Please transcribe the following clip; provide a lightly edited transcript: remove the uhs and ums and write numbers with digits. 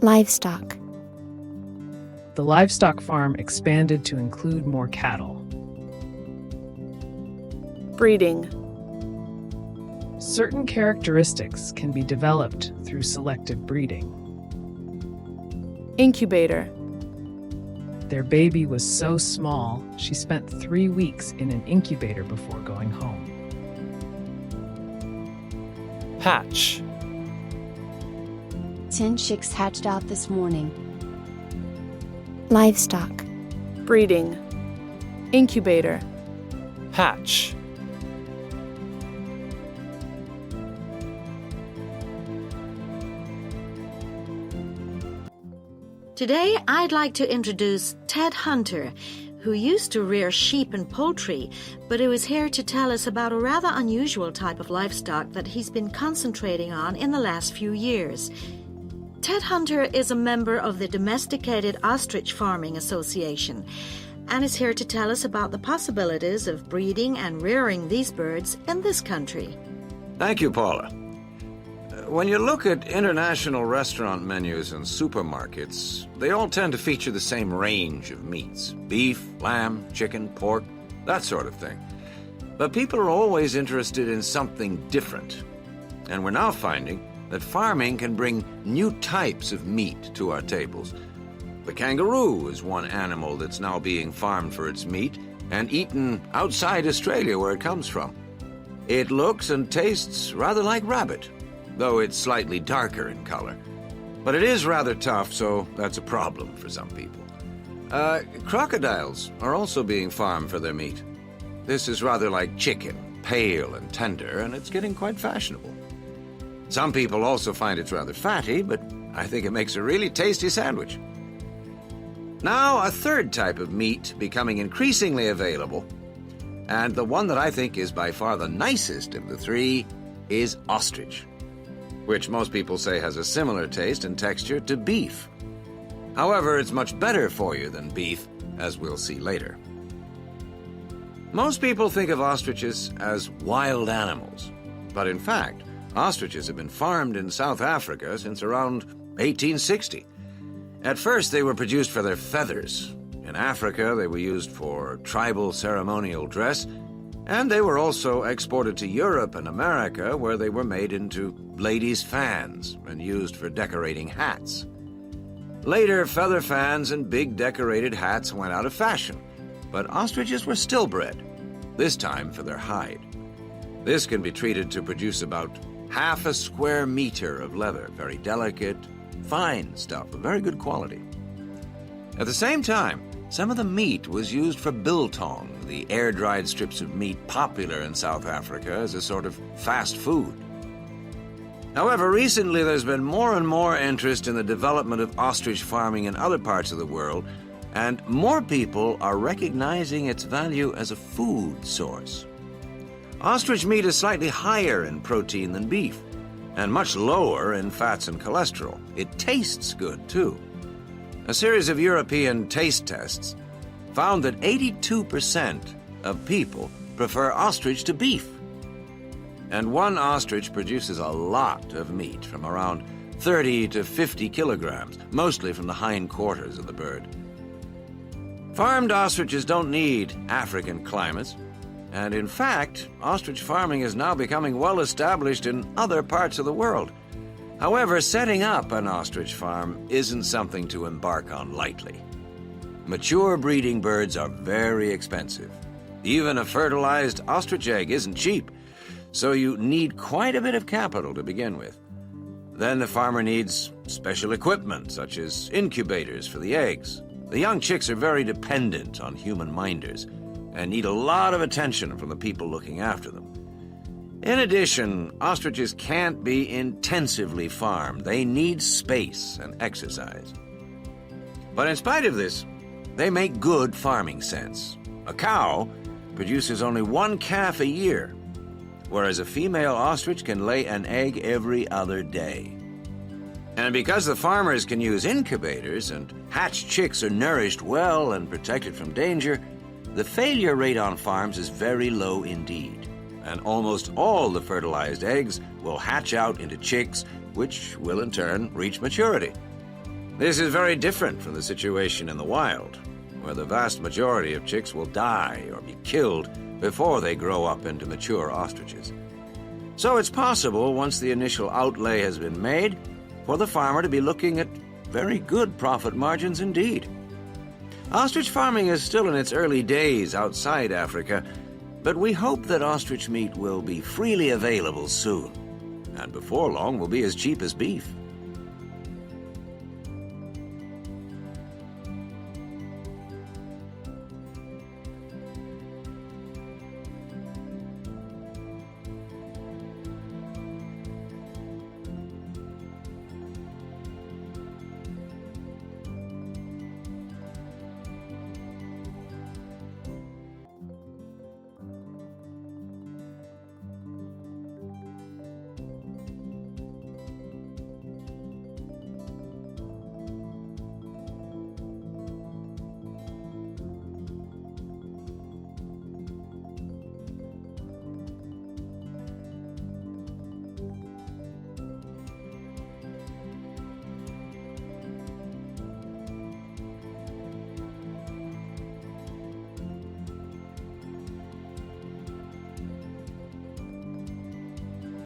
Livestock. The livestock farm expanded to include more cattle. Breeding. Certain characteristics can be developed through selective breeding. Incubator. Their baby was so small, she spent 3 weeks in an incubator before going home. Hatch. 10 chicks hatched out this morning. Livestock. Breeding. Incubator. Hatch. Today, I'd like to introduce Ted Hunter, who used to rear sheep and poultry, but who is here to tell us about a rather unusual type of livestock that he's been concentrating on in the last few years. Ted Hunter is a member of the Domesticated Ostrich Farming Association and is here to tell us about the possibilities of breeding and rearing these birds in this country. Thank you, Paula. When you look at international restaurant menus and supermarkets, they all tend to feature the same range of meats: beef, lamb, chicken, pork, that sort of thing. But people are always interested in something different. And we're now finding that farming can bring new types of meat to our tables. The kangaroo is one animal that's now being farmed for its meat and eaten outside Australia, where it comes from. It looks and tastes rather like rabbit, though it's slightly darker in color. But it is rather tough, so that's a problem for some people. Crocodiles are also being farmed for their meat. This is rather like chicken, pale and tender, and it's getting quite fashionable. Some people also find it's rather fatty, but I think it makes a really tasty sandwich. Now, a third type of meat becoming increasingly available, and the one that I think is by far the nicest of the three, is ostrich, which most people say has a similar taste and texture to beef. However, it's much better for you than beef, as we'll see later. Most people think of ostriches as wild animals, but in fact, ostriches have been farmed in South Africa since around 1860. At first, they were produced for their feathers. In Africa, they were used for tribal ceremonial dress, and they were also exported to Europe and America, where they were made into ladies' fans and used for decorating hats. Later, feather fans and big decorated hats went out of fashion, but ostriches were still bred, this time for their hide. This can be treated to produce about half a square meter of leather, very delicate, fine stuff of very good quality. At the same time, some of the meat was used for biltong, the air-dried strips of meat popular in South Africa as a sort of fast food. However, recently there's been more and more interest in the development of ostrich farming in other parts of the world, and more people are recognizing its value as a food source. Ostrich meat is slightly higher in protein than beef, and much lower in fats and cholesterol. It tastes good, too. A series of European taste tests found that 82% of people prefer ostrich to beef. And one ostrich produces a lot of meat, from around 30 to 50 kilograms, mostly from the hindquarters of the bird. Farmed ostriches don't need African climates, and in fact, ostrich farming is now becoming well established in other parts of the world. However, setting up an ostrich farm isn't something to embark on lightly. Mature breeding birds are very expensive. Even a fertilized ostrich egg isn't cheap, so you need quite a bit of capital to begin with. Then the farmer needs special equipment, such as incubators for the eggs. The young chicks are very dependent on human minders and need a lot of attention from the people looking after them. In addition, ostriches can't be intensively farmed. They need space and exercise. But in spite of this, they make good farming sense. A cow produces only one calf a year, whereas a female ostrich can lay an egg every other day. And because the farmers can use incubators and hatched chicks are nourished well and protected from danger, the failure rate on farms is very low indeed. And almost all the fertilized eggs will hatch out into chicks, which will in turn reach maturity. This is very different from the situation in the wild, where the vast majority of chicks will die or be killed before they grow up into mature ostriches. So it's possible, once the initial outlay has been made, for the farmer to be looking at very good profit margins indeed. Ostrich farming is still in its early days outside Africa, but we hope that ostrich meat will be freely available soon, and before long will be as cheap as beef.